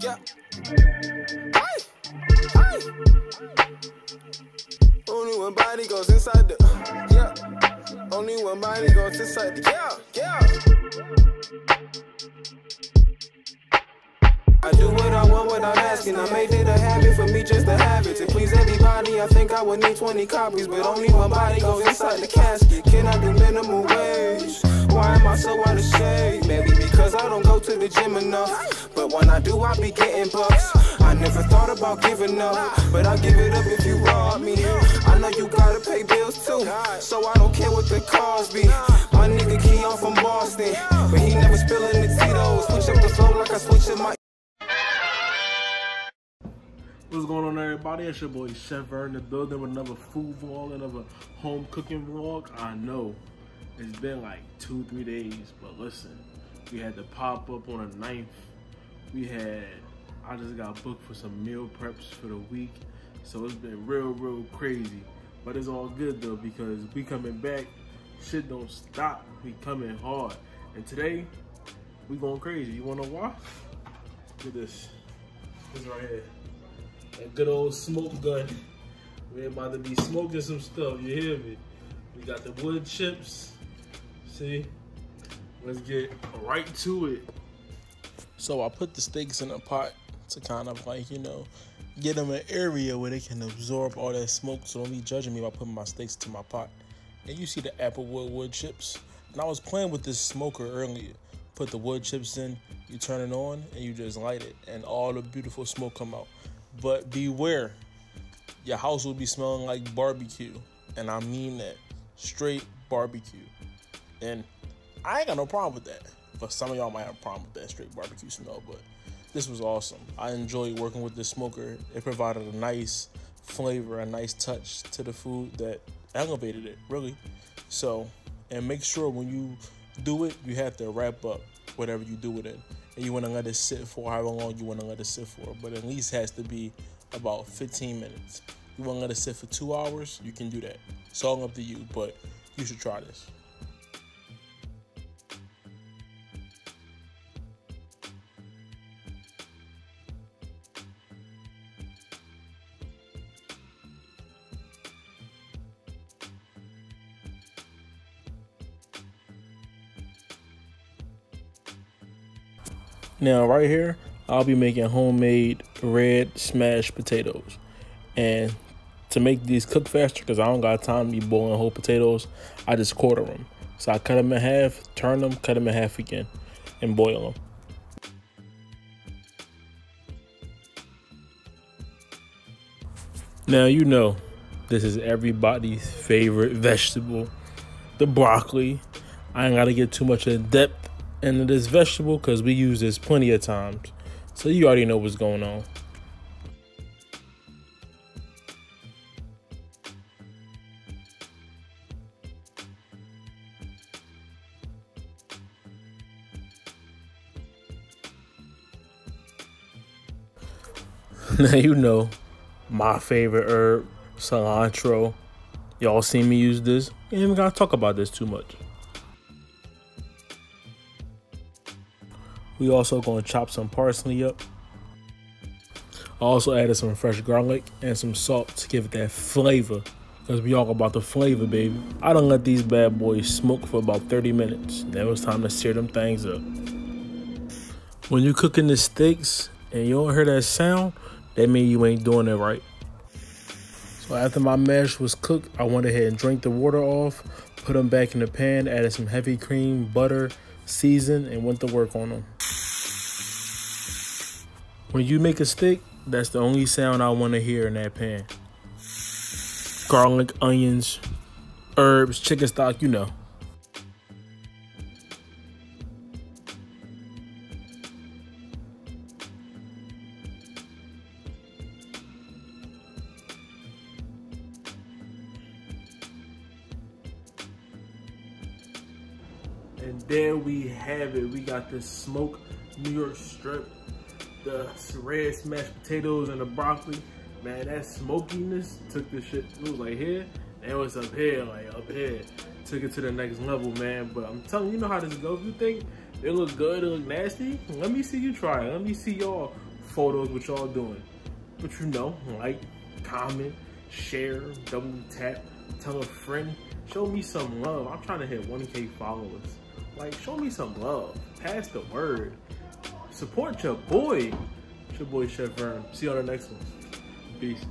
Yeah. Hey. Hey. Only one body goes inside the. Yeah. Only one body goes inside the. Yeah. Yeah. I do what I want without asking. I made it a habit for me just to have it. To please everybody, I think I would need 20 copies, but only one body goes inside the casket. Can I do minimum wage? Why am I so out of shape? Maybe because I don't go to the gym enough. But when I do, I be getting bucks. I never thought about giving up, but I'll give it up if you rob me. I know you gotta pay bills too, so I don't care what the cars be. My nigga Keon from Boston, but he never spilling the Tito's. Switch up the flow like I switch up my. What's going on, everybody? It's your boy Chef Vern in the building with another food vlog, another home cooking vlog. I know it's been like 2-3 days, but listen, we had the pop up on the 9th. I just got booked for some meal preps for the week, so it's been real crazy. But it's all good though, because we coming back. Shit don't stop. We coming hard, and today we going crazy. You wanna watch? Look at this. This right here. That good old smoke gun. We're about to be smoking some stuff, you hear me? We got the wood chips. See? Let's get right to it. So I put the steaks in a pot to kind of like, you know, get them an area where they can absorb all that smoke, so don't be judging me by putting my steaks to my pot. And you see the AppleWood wood chips. And I was playing with this smoker earlier. Put the wood chips in, you turn it on, and you just light it, and all the beautiful smoke come out. But beware, your house will be smelling like barbecue. And I mean that, straight barbecue. And I ain't got no problem with that. But some of y'all might have a problem with that straight barbecue smell, but this was awesome. I enjoyed working with this smoker. It provided a nice flavor, a nice touch to the food that elevated it, really. So, and make sure when you do it, you have to wrap up whatever you do with it. And you want to let it sit for however long you want to let it sit for, but at least has to be about 15 minutes. You want to let it sit for 2 hours, you can do that. It's all up to you, but you should try this. Now right here, I'll be making homemade red smashed potatoes. And to make these cook faster, because I don't got time to be boiling whole potatoes, I just quarter them. So I cut them in half, turn them, cut them in half again, and boil them. Now you know, this is everybody's favorite vegetable, the broccoli. I ain't gotta get too much in depth into this vegetable because we use this plenty of times, so you already know what's going on. Now you know my favorite herb, cilantro. Y'all seen me use this. Ain't even gotta talk about this too much. We also gonna chop some parsley up. I also added some fresh garlic and some salt to give it that flavor, because we all about the flavor, baby. I done let these bad boys smoke for about 30 minutes. Now it's time to sear them things up. When you cooking the steaks and you don't hear that sound, that means you ain't doing it right. So after my mash was cooked, I went ahead and drained the water off, put them back in the pan, added some heavy cream, butter, seasoned, and went to work on them. When you make a steak, that's the only sound I want to hear in that pan. Garlic, onions, herbs, chicken stock, you know. And there we have it. We got the smoked New York strip, the red smashed potatoes, and the broccoli. Man, that smokiness took the shit. It was like here, and it was up here, like up here. Took it to the next level, man. But I'm telling you, you know how this goes. If you think it look good, it look nasty, let me see you try it. Let me see y'all photos, what y'all doing. But you know, like, comment, share, double tap, tell a friend, show me some love. I'm trying to hit 1K followers. Like, show me some love. Pass the word. Support your boy. It's your boy Chef Vern. See you on the next one. Peace.